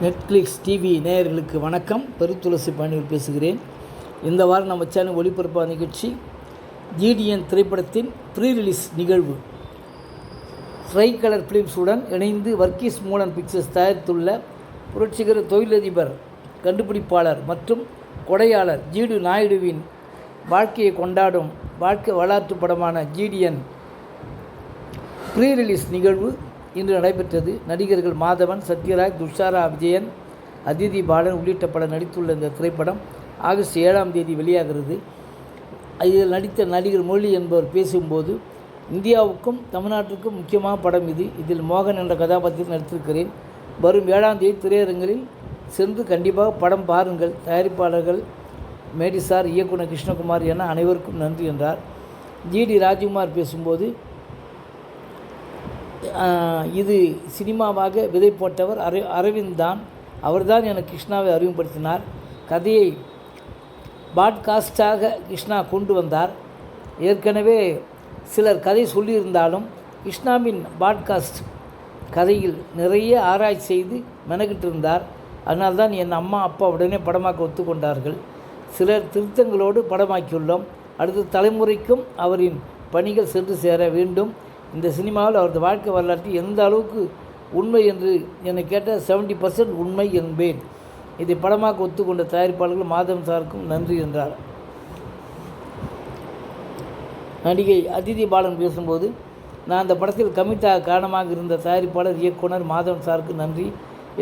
Netflix TV நேயர்களுக்கு வணக்கம். பெருத்துளசி பழனிவேல் பேசுகிறேன். இந்த வாரம் நம்ம சேனல் ஒளிபரப்பான நிகழ்ச்சி ஜிடிஎன் திரைப்படத்தின் ப்ரீ ரிலீஸ் நிகழ்வு. ட்ரை கலர் ஃபிலிம்ஸுடன் இணைந்து வர்க்கீஸ் மூலன் பிக்சர்ஸ் தயாரித்துள்ள புரட்சிகர தொழிலதிபர், கண்டுபிடிப்பாளர் மற்றும் கொடையாளர் ஜிடி நாயுடுவின் வாழ்க்கையை கொண்டாடும் வாழ்க்கை வரலாற்று படமான ஜிடிஎன் ப்ரீ ரிலீஸ் நிகழ்வு இன்று நடைபெற்றது. நடிகர்கள் மாதவன், சத்யராஜ், துஷாரா விஜயன், அதிதி பாலன் உள்ளிட்ட பலர் நடித்துள்ள இந்த திரைப்படம் ஆகஸ்ட் 7ஆம் தேதி வெளியாகிறது. இதில் நடித்த நடிகர் முரளி என்பவர் பேசும்போது, இந்தியாவுக்கும் தமிழ்நாட்டிற்கும் முக்கியமான படம் இது. இதில் மோகன் என்ற கதாபாத்திரத்தில் நடித்திருக்கிறேன். வரும் 7ஆம் தேதி திரையரங்களில் சென்று கண்டிப்பாக படம் பாருங்கள். தயாரிப்பாளர்கள் மேடிசார், இயக்குனர் கிருஷ்ணகுமார் என அனைவருக்கும் நன்றி என்றார். ஜிடி ராஜ்குமார் பேசும்போது, இது சினிமாவாக விதை போட்டவர் அரவிந்த் தான். அவர்தான் எனக்கு கிருஷ்ணாவை அறிமுகப்படுத்தினார். கதையை பாட்காஸ்டாக கிருஷ்ணா கொண்டு வந்தார். ஏற்கனவே சிலர் கதை சொல்லியிருந்தாலும் கிருஷ்ணாவின் பாட்காஸ்ட் கதையில் நிறைய ஆராய்ச்சி செய்து மெனக்கிட்டு இருந்தார். அதனால்தான் என் அம்மா அப்பா உடனே படமாக்க ஒத்துக்கொண்டார்கள். சிலர் திருத்தங்களோடு படமாக்கியுள்ளோம். அடுத்த தலைமுறைக்கும் அவரின் பணிகள் சென்று சேர வேண்டும். இந்த சினிமாவில் அவரது வாழ்க்கை வரலாற்று எந்த அளவுக்கு உண்மை என்று என்னை கேட்ட 70% உண்மை என்பேன். இதை படமாக ஒத்துக்கொண்ட தயாரிப்பாளர்கள் மாதவன் சாருக்கும் நன்றி என்றார். நடிகை அதிதி பாலன் பேசும்போது, நான் அந்த படத்தில் கமிட்டாக காரணமாக இருந்த தயாரிப்பாளர் இயக்குனர் மாதவன் சாருக்கு நன்றி.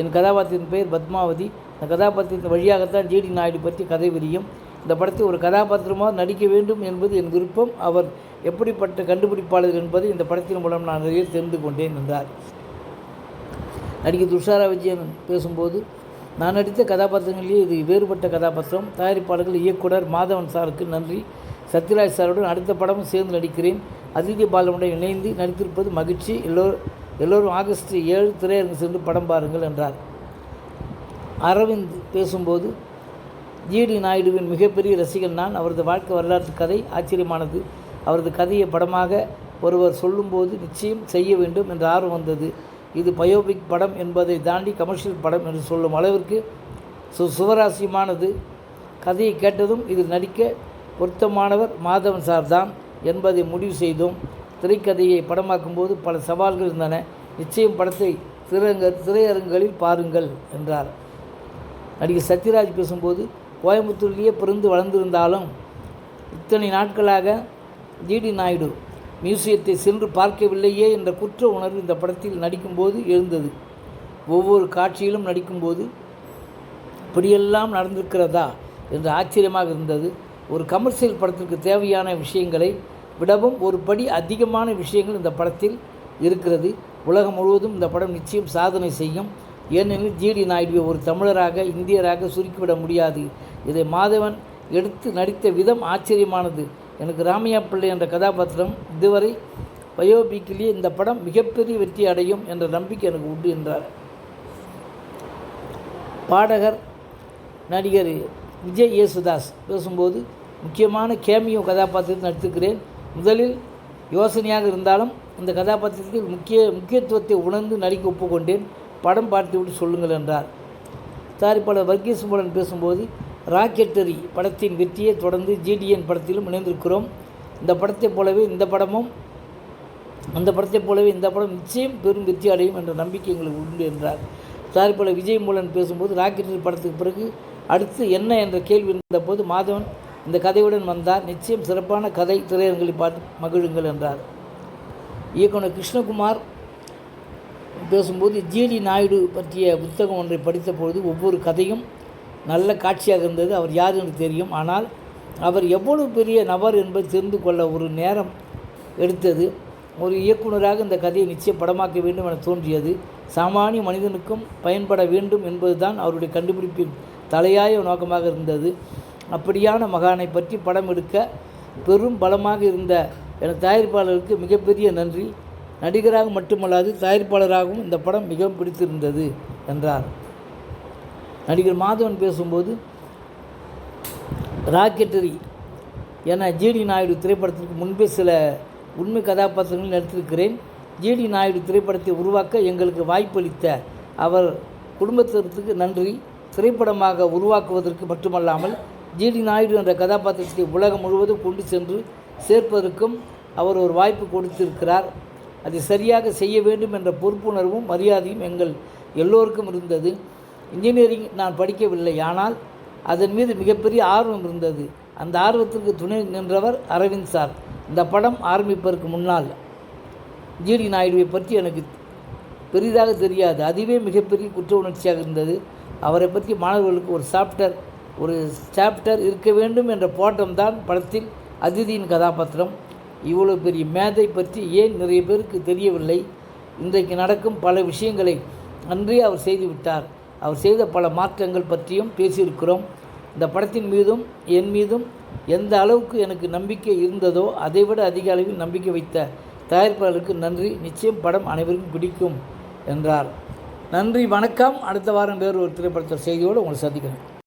என் கதாபாத்திரத்தின் பெயர் பத்மாவதி. இந்த கதாபாத்திரத்தின் வழியாகத்தான் ஜிடி நாயுடு பற்றி கதை விரியும். இந்த படத்தில் ஒரு கதாபாத்திரமாக நடிக்க வேண்டும் என்பது என் விருப்பம். அவர் எப்படிப்பட்ட கண்டுபிடிப்பாளர் என்பதை இந்த படத்தின் மூலம் நான் நிறைய தெரிந்து கொண்டேன் என்றார். நடிகர் துஷாரா விஜயன் பேசும்போது, நான் நடித்த கதாபாத்திரங்களிலேயே இது வேறுபட்ட கதாபாத்திரம். தயாரிப்பாளர்கள் இயக்குனர் மாதவன் சாருக்கு நன்றி. சத்யராஜ் சாருடன் அடுத்த படமும் சேர்ந்து நடிக்கிறேன். அதிதி பாலனுடன் இணைந்து நடித்திருப்பது மகிழ்ச்சி. எல்லோரும் ஆகஸ்ட் 7 திரையரங்கு சென்று படம் பாருங்கள் என்றார். அரவிந்த் பேசும்போது, ஜிடி நாயுடுவின் மிகப்பெரிய ரசிகன் நான். அவரது வாழ்க்கை வரலாற்று கதை ஆச்சரியமானது. அவரது கதையை படமாக ஒருவர் சொல்லும்போது நிச்சயம் செய்ய வேண்டும் என்ற ஆர்வம் வந்தது. இது பயோபிக் படம் என்பதை தாண்டி கமர்ஷியல் படம் என்று சொல்லும் அளவிற்கு சுவராசியமானது. கதையை கேட்டதும் இதில் நடிக்க பொருத்தமானவர் மாதவன் சார் தான் என்பதை முடிவு செய்தோம். திரைக்கதையை படமாக்கும்போது பல சவால்கள் இருந்தன. நிச்சயம் படத்தை திரையரங்குகளில் பாருங்கள் என்றார். நடிகர் சத்யராஜ் பேசும்போது, கோயம்புத்தூர்லேயே பிறந்து வளர்ந்திருந்தாலும் இத்தனை நாட்களாக ஜிடி நாயுடு மியூசியத்தை சென்று பார்க்கவில்லையே என்ற குற்ற உணர்வு இந்த படத்தில் நடிக்கும்போது எழுந்தது. ஒவ்வொரு காட்சியிலும் நடிக்கும்போது இப்படியெல்லாம் நடந்திருக்கிறதா என்று ஆச்சரியமாக இருந்தது. ஒரு கமர்ஷியல் படத்திற்கு தேவையான விஷயங்களை விடவும் ஒரு படி அதிகமான விஷயங்கள் இந்த படத்தில் இருக்கிறது. உலகம் முழுவதும் இந்த படம் நிச்சயம் சாதனை செய்யும். ஏனெனில் ஜிடி நாயுடுவை ஒரு தமிழராக, இந்தியராக சுருக்கிவிட முடியாது. இதை மாதவன் எடுத்து நடித்த விதம் ஆச்சரியமானது. எனக்கு ராமையா பிள்ளை என்ற கதாபாத்திரம் இதுவரை பயோபிக்கிலேயே இந்த படம் மிகப்பெரிய வெற்றி அடையும் என்ற நம்பிக்கை எனக்கு உண்டு என்றார். பாடகர் நடிகர் விஜய் யேசுதாஸ் பேசும்போது, முக்கியமான கேமியோ கதாபாத்திரத்தில் நடித்திருக்கிறேன். முதலில் யோசனையாக இருந்தாலும் இந்த கதாபாத்திரத்தில் முக்கியத்துவத்தை உணர்ந்து நடிக்க ஒப்புக்கொண்டேன். படம் பார்த்துவிட்டு சொல்லுங்கள் என்றார். தயாரிப்பாளர் வர்க்கீஸ் மூலன் பேசும்போது, ராக்கெட்டரி படத்தின் வெற்றியை தொடர்ந்து ஜிடிஎன் படத்திலும் இணைந்திருக்கிறோம். இந்த படத்தைப் போலவே இந்த படம் நிச்சயம் பெரும் வெற்றி அடையும் என்ற நம்பிக்கை எங்களுக்கு உண்டு என்றார். தயாரிப்பாளர் விஜய் மூலன் பேசும்போது, ராக்கெட்டரி படத்துக்கு பிறகு அடுத்து என்ன என்ற கேள்வி இருந்தபோது மாதவன் இந்த கதையுடன் வந்தார். நிச்சயம் சிறப்பான கதை, திரையரங்களில் பார்த்து மகிழுங்கள் என்றார். இயக்குனர் கிருஷ்ணகுமார் பேசும்போது, ஜிடி நாயுடு பற்றிய புத்தகம் ஒன்றை படித்தபொழுது ஒவ்வொரு கதையும் நல்ல காட்சியாக இருந்தது. அவர் யார் என்று தெரியும். ஆனால் அவர் எவ்வளவு பெரிய நபர் என்பதை தெரிந்து கொள்ள ஒரு நேரம் எடுத்தது. ஒரு இயக்குனராக இந்த கதையை நிச்சயம் படமாக்க வேண்டும் என தோன்றியது. சாமானிய மனிதனுக்கும் பயன்பட வேண்டும் என்பதுதான் அவருடைய கண்டுபிடிப்பின் தலையாய நோக்கமாக இருந்தது. அப்படியான மகானை பற்றி படம் எடுக்க பெரும் பலமாக இருந்த எனது தயாரிப்பாளருக்கு மிகப்பெரிய நன்றி. நடிகராக மட்டுமல்லாது தயாரிப்பாளராகவும் இந்த படம் மிகவும் பிடித்திருந்தது என்றார். நடிகர் மாதவன் பேசும்போது, ராக்கெட்டரி என ஜிடி நாயுடு திரைப்படத்திற்கு முன்பே சில உண்மை கதாபாத்திரங்களில் நடித்திருக்கிறேன். ஜிடி நாயுடு திரைப்படத்தை உருவாக்க எங்களுக்கு வாய்ப்பளித்த அவர் குடும்பத்திற்கு நன்றி. திரைப்படமாக உருவாக்குவதற்கு மட்டுமல்லாமல் ஜிடி நாயுடு என்ற கதாபாத்திரத்தை உலகம் முழுவதும் கொண்டு சென்று சேர்ப்பதற்கும் அவர் ஒரு வாய்ப்பு கொடுத்திருக்கிறார். அதை சரியாக செய்ய வேண்டும் என்ற பொறுப்புணர்வும் மரியாதையும் எங்கள் எல்லோருக்கும் இருந்தது. இன்ஜினியரிங் நான் படிக்கவில்லை, ஆனால் அதன் மீது மிகப்பெரிய ஆர்வம் இருந்தது. அந்த ஆர்வத்திற்கு துணை நின்றவர் அரவிந்த் சார். இந்த படம் ஆரம்பிப்பதற்கு முன்னால் ஜிடி நாயுடுவை பற்றி எனக்கு பெரிதாக தெரியாது. அதுவே மிகப்பெரிய குற்ற உணர்ச்சியாக இருந்தது. அவரை பற்றி மாணவர்களுக்கு ஒரு சாப்டர் இருக்க வேண்டும் என்ற போட்டம்தான் படத்தில் அதிதியின் கதாபாத்திரம். இவ்வளோ பெரிய மேதை பற்றி ஏன் நிறைய பேருக்கு தெரியவில்லை? இன்றைக்கு நடக்கும் பல விஷயங்களை அன்றே அவர் செய்துவிட்டார். அவர் செய்த பல மாற்றங்கள் பற்றியும் பேசியிருக்கிறோம். இந்த படத்தின் மீதும் என் மீதும் எந்த அளவுக்கு எனக்கு நம்பிக்கை இருந்ததோ அதைவிட அதிக அளவில் நம்பிக்கை வைத்த தயாரிப்பாளருக்கு நன்றி. நிச்சயம் படம் அனைவருக்கும் பிடிக்கும் என்றார். நன்றி, வணக்கம். அடுத்த வாரம் வேறு ஒரு திரைப்படத்தில் செய்தியோடு உங்களை சந்திக்கிறேன்.